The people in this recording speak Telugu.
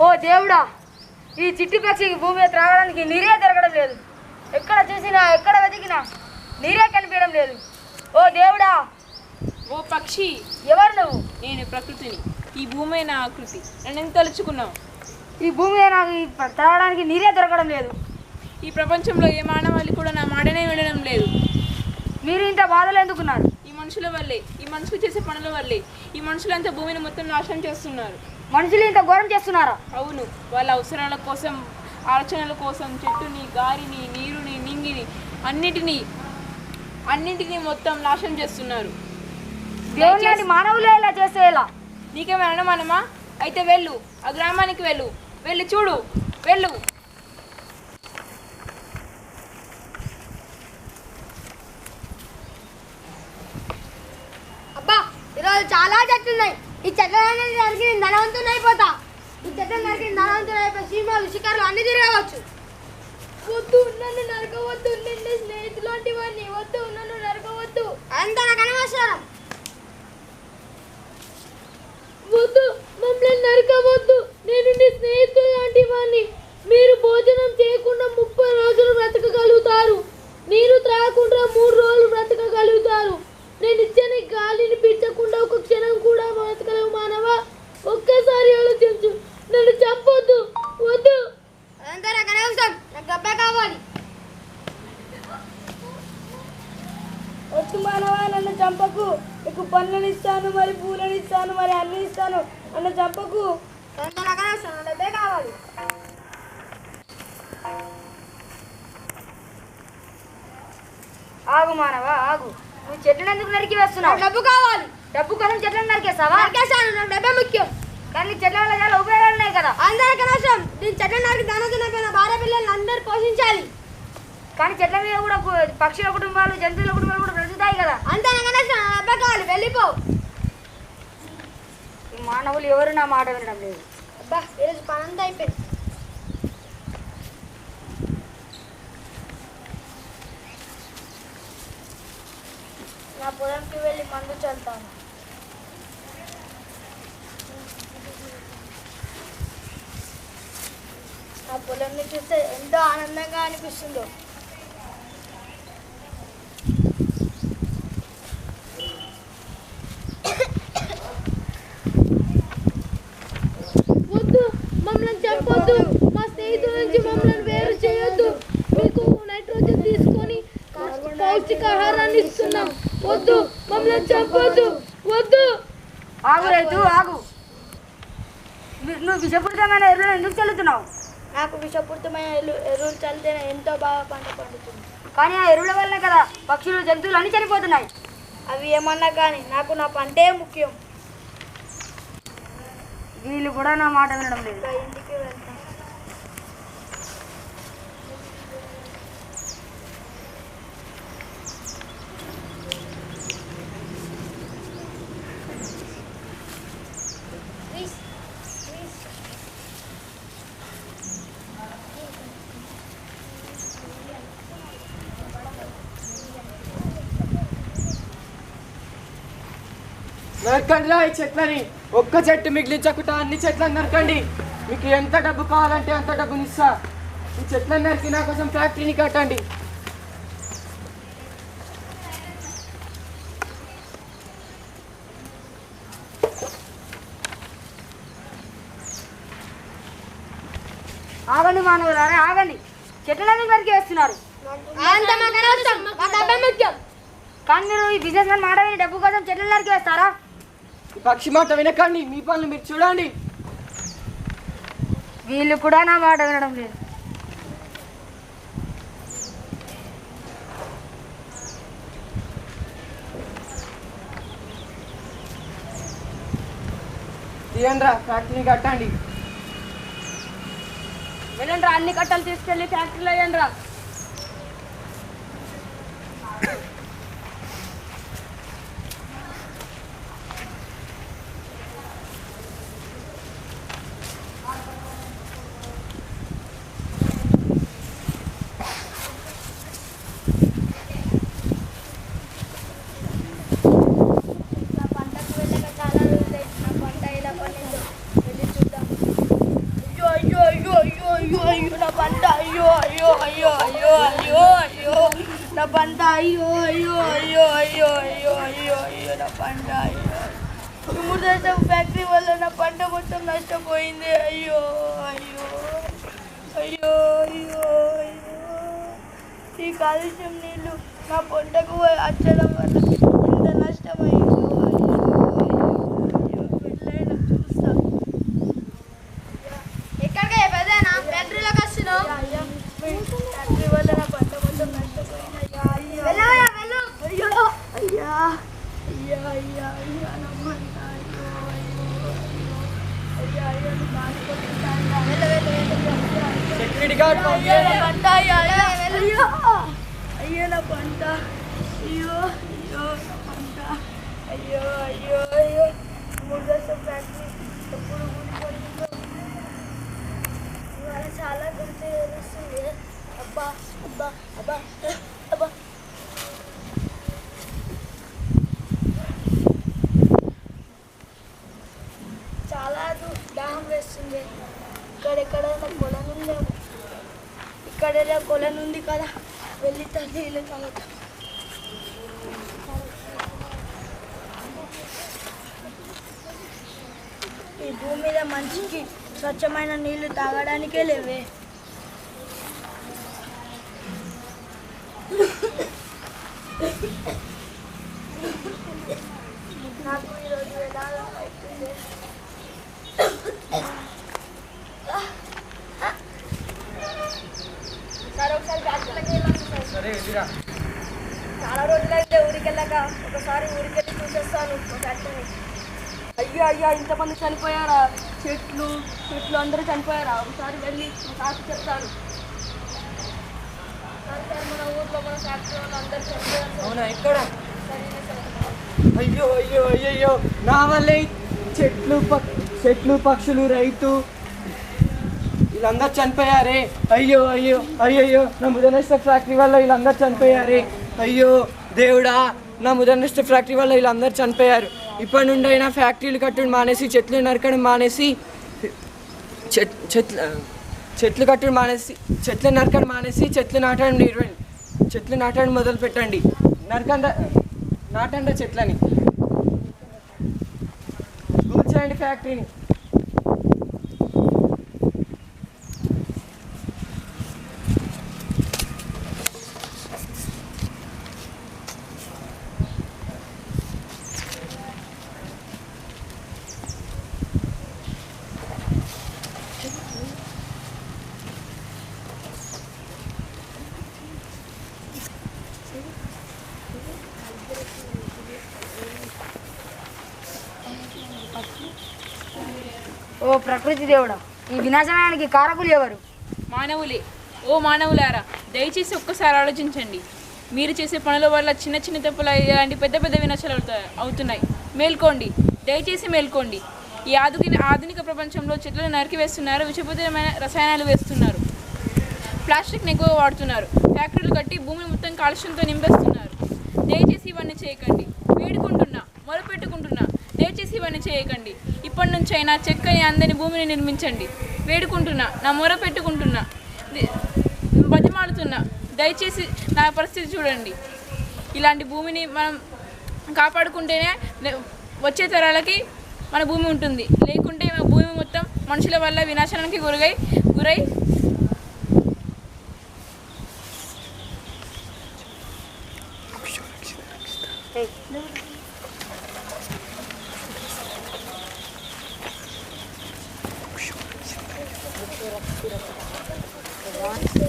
ఓ దేవుడా, ఈ చిట్టి పక్షికి భూమి మీద త్రాగడానికి నీరే దొరకడం లేదు. ఎక్కడ చూసినా ఎక్కడ వెతికినా నీరే కనిపించడం లేదు. ఓ దేవుడా. ఓ పక్షి, ఎవరు నువ్వు? నేను ప్రకృతిని. ఈ భూమి నా ఆకృతి. నన్ను ఎంత తలుచుకున్నావు? ఈ భూమి మీద నాకు త్రాగడానికి నీరే దొరకడం లేదు. ఈ ప్రపంచంలో ఏ మానవాళి కూడా నా మాటనే వినడం లేదు. మీరు ఇంత బాధలు ఎందుకున్నారు? ఈ మనుషుల వల్లే, ఈ మనుషులు చేసే పనుల వల్లే. ఈ మనుషులంతా భూమిని మొత్తం నాశనం చేస్తున్నారు. మనుషులు ఇంత ఘోరం చేస్తున్నారా? అవును, వాళ్ళ అవసరాల కోసం, ఆలోచనల కోసం చెట్టుని, గాలిని, నీరుని, నింగిని, అన్నిటినీ మొత్తం నాశనం చేస్తున్నారు. దేవుని మానవులే ఇలా చేస్తే ఎలా? నీకేమైనా అనుమానమా? అయితే వెళ్ళు, ఆ గ్రామానికి వెళ్ళు, వెళ్ళి చూడు, వెళ్ళు. అబ్బా, ఈరోజు చాలా చెట్లు ఉన్నాయి. ఈ చెట్లన్నీ నరికి నేను ధనవంతుని అయిపోతా. ఈ చెట్లు నరికి ధనవంతుని అయిపోయి సీమాలు షికారులు అన్ని తిరగవచ్చు. వద్దు, నన్ను నరకవద్దు. నిన్ను స్నేహితులు లాంటి వాడిని. వద్దు, నన్ను నరకవద్దు. అంత నాకు అనవసరం. వద్దు, మమ్మల్ని నరకవద్దు. నేను నీ స్నేహితులు లాంటి వాడిని. మీరు భోజనం చేయకుండా 30 రోజులు బ్రతకగలుగుతారు. నీరు త్రాగకుండా 3 రోజులు బ్రతకగలుగుతారు. నేను ఇచ్చిన గాలిని పీల్చకుండా ఒక క్షణం కూడా బ్రతకలేవు మానవా. ఒక్కసారి ఆలోచించు. నన్ను చంపొద్దు. వద్దు. అదంతా నాకు అనవసరం. నాకు గబ్బే కావాలి. వద్దు మానవా, నన్ను చంపకు. నీకు పనులను ఇస్తాను, మరి పూలను ఇస్తాను, మరి అన్ని ఇస్తాను. నన్ను చంపకు. అదంతా నాకు అనవసరం. నాకు డబ్బే కావాలి. ఆగు మానవా, ఆగు. నువ్వు చెట్లను ఎందుకు నరికి వేస్తున్నావు? డబ్బు కావాలి. డబ్బు కోసం చెట్లను నరికేస్తావా? నరికేశాను. నాకు డబ్బే ముఖ్యం. కానీ చెట్ల వల్ల చాలా ఉపయోగాలు ఉన్నాయి కదా. అందరికి అనవసరం. నేను చెట్ల నరికి ధనవంతులైన భార్య పిల్లల్ని అందరూ పోషించాలి. కానీ చెట్ల మీద కూడా పక్షుల కుటుంబాలు, జంతువుల కుటుంబాలు కూడా బ్రతుకుతాయి కదా. అంతా నాకు అనవసరం. నా డబ్బే కావాలి. వెళ్ళిపో. ఈ మానవులు ఎవరు నా మాట వినడం లేదు. అబ్బా, ఈరోజు పని అంతా అయిపోయింది. నా పొలంకి వెళ్ళి మందు చల్లుతాను. నా పొలంని చూస్తే ఎంతో ఆనందంగా అనిపిస్తుందో. వద్దు, మమ్మల్ని చంపొద్దు. మా స్నేహితుల నుంచి మమ్మల్ని వేరు చేయొద్దు. మీకు నైట్రోజన్ తీసుకొని పౌష్టికాహారాన్ని ఇస్తున్నాం. వద్దు, మమ్మల్ని చంపొద్దు. వద్దు. ఆగు రైతు, ఆగు. నువ్వు విషపూరితమైన ఎరువులు ఎందుకు చల్లుతున్నావు? నాకు విషపూరితమైన ఎరువులు చల్లితేనే ఎంతో బాగా పంట పండుతుంది. కానీ ఆ ఎరువుల వల్లనే కదా పక్షులు, జంతువులు అన్నీ చనిపోతున్నాయి. అవి ఏమన్నా కానీ నాకు నా పంటే ముఖ్యం. వీళ్ళు కూడా నా మాట వినడం లేదు. ఇంటికి వెళ్తాం. నరకండి రా ఈ చెట్లని. ఒక్క చెట్టు మిగిలించకుండా అన్ని చెట్లను నరకండి. మీకు ఎంత డబ్బు కావాలంటే అంత డబ్బుని ఇస్తా. ఈ చెట్లను నరికి నా కోసం ఫ్యాక్టరీని కట్టండి. ఆగండి మానవులారా, ఆగండి. చెట్లను నరికి వేస్తున్నారు. కానీ మీరు ఈ బిజినెస్ మ్యాన్ మాట విని డబ్బు కోసం చెట్లను నరికి వేస్తారా? ఈ పక్షి మాట వినకండి. మీ పనులు మీరు చూడండి. వీళ్ళు కూడా నా మాట వినడం లేదు. తీయండి రా, ఫ్యాక్టరీని కట్టండి. వెళ్ళండి రా, అన్ని కట్టలు తీసుకెళ్ళి ఫ్యాక్టరీలో వేయండి రా. అయ్యో అయ్యో అయ్యో అయ్యో అయ్యో అయ్యో అయ్యో నా పంట అయ్యో మురుదేశం ఫ్యాక్టరీ వల్ల నా పంట మొత్తం నష్టపోయింది అయ్యో అయ్యో అయ్యో అయ్యో అయ్యో ఈ కాలుష్యం నీళ్ళు నా పంటకు వచ్చడం వల్ల ఇంత నష్టమైందో అయ్యో అయ్యో పెళ్ళైనా చూస్తా ఎక్కడికి పెద్దనా ఫ్యాక్టరీలోకి వస్తున్నావు ఫ్యాక్టరీ వల్ల నా పంట మొత్తం నష్టపోయింది అయ్యో అయ్యో అయ్యో అయ్యా అయ్యా అయ్యా అయ్యా నమ్మంట అయ్యో అయ్యో అయ్యా అయ్యా సెక్యూరిటీ గార్డ్ అయ్యో నా పంట అయ్యా అయ్యో అయ్యో నా పంట అయ్యో అయ్యో నా పంట అయ్యో అయ్యో అయ్యో మురుదేశం ఫ్యాక్టరీ ఎప్పుడు ఊడిపోయిందో ఇవాళ చాలా గుర్తు తెలుస్తుంది అబ్బా అబ్బా అబ్బా అబ్బా చాలా దాహం వేస్తుంది ఇక్కడెక్కడైనా కొలను ఉందేమో ఇక్కడైనా కొలను ఉంది కదా వెళ్ళి నీళ్ళు తాగుతాం ఈ భూమి మీద మనిషికి స్వచ్ఛమైన నీళ్లు తాగడానికే లేవే నాకు ఈరోజు ఎలా అవుతుంది సరే ఒకసారి ఫ్యాక్టరీలోకి వెళ్ళాను సరే ఎదురా చాలా రోజులైతే ఊరికి వెళ్ళాక ఒకసారి ఊరికి వెళ్ళి చూసేస్తాను ఫ్యాక్టరీ అయ్యో అయ్యా ఇంతమంది చనిపోయారా చెట్లు చెట్లు అందరూ చనిపోయారా ఒకసారి వెళ్ళి నాకు చెప్తాను సార్ మన ఊర్లో మన ఫ్యాక్టరీ వాళ్ళు అందరూ చనిపోయారు సార్. అవునా ఎక్కడ సరేనా సార్ అయ్యో అయ్యో అయ్యో నా వల్లే చెట్లు పక్షులు రైతు వీళ్ళందరూ చనిపోయారే అయ్యో అయ్యో అయ్యయ్యో నా ముదనెస్ట్ ఫ్యాక్టరీ వల్ల వీళ్ళందరూ చనిపోయారే అయ్యో దేవుడా నా ముదనెస్ట్ ఫ్యాక్టరీ వల్ల వీళ్ళందరూ చనిపోయారు ఇప్పటి నుండి అయినా ఫ్యాక్టరీలు కట్టడం మానేసి చెట్లు నరకడం మానేసి చెట్లు కట్టడం మానేసి చెట్లు నరకడం మానేసి చెట్లు నాటడం మొదలు పెట్టండి నాటండి చెట్లని కూర్చోండి ఫ్యాక్టరీని ఓ ప్రకృతి దేవుడా ఈ వినాశనానికి కారకులు ఎవరు మానవులే. ఓ మానవులారా, దయచేసి ఒక్కసారి ఆలోచించండి. మీరు చేసే పనుల వల్ల చిన్న చిన్న తప్పులు ఇలాంటి పెద్ద పెద్ద వినాశాలు అవుతున్నాయి. మేల్కోండి, దయచేసి మేల్కోండి. ఈ ఆధునిక ప్రపంచంలో చెట్లను నరికివేస్తున్నారు, విషపూరితమైన రసాయనాలు వేస్తున్నారు, ప్లాస్టిక్ని ఎక్కువ వాడుతున్నారు, ఫ్యాక్టరీలు కట్టి భూమిని మొత్తం కాలుష్యంతో నింపేస్తున్నారు. దయచేసి ఇవన్నీ చేయకండి. వేడుకుంటున్నా, మొరపెట్టుకుంటున్నా, దయచేసి ఇవన్నీ చేయకండి. ఇప్పటి నుంచి అయినా చెక్కని అందని భూమిని నిర్మించండి. వేడుకుంటున్నా, నా మొర పెట్టుకుంటున్నా, బతిమాలుతున్నా, దయచేసి నా పరిస్థితి చూడండి. ఇలాంటి భూమిని మనం కాపాడుకుంటేనే వచ్చే తరాలకి మన భూమి ఉంటుంది. లేకుంటే మన భూమి మొత్తం మనుషుల వల్ల వినాశనానికి గురై Hey.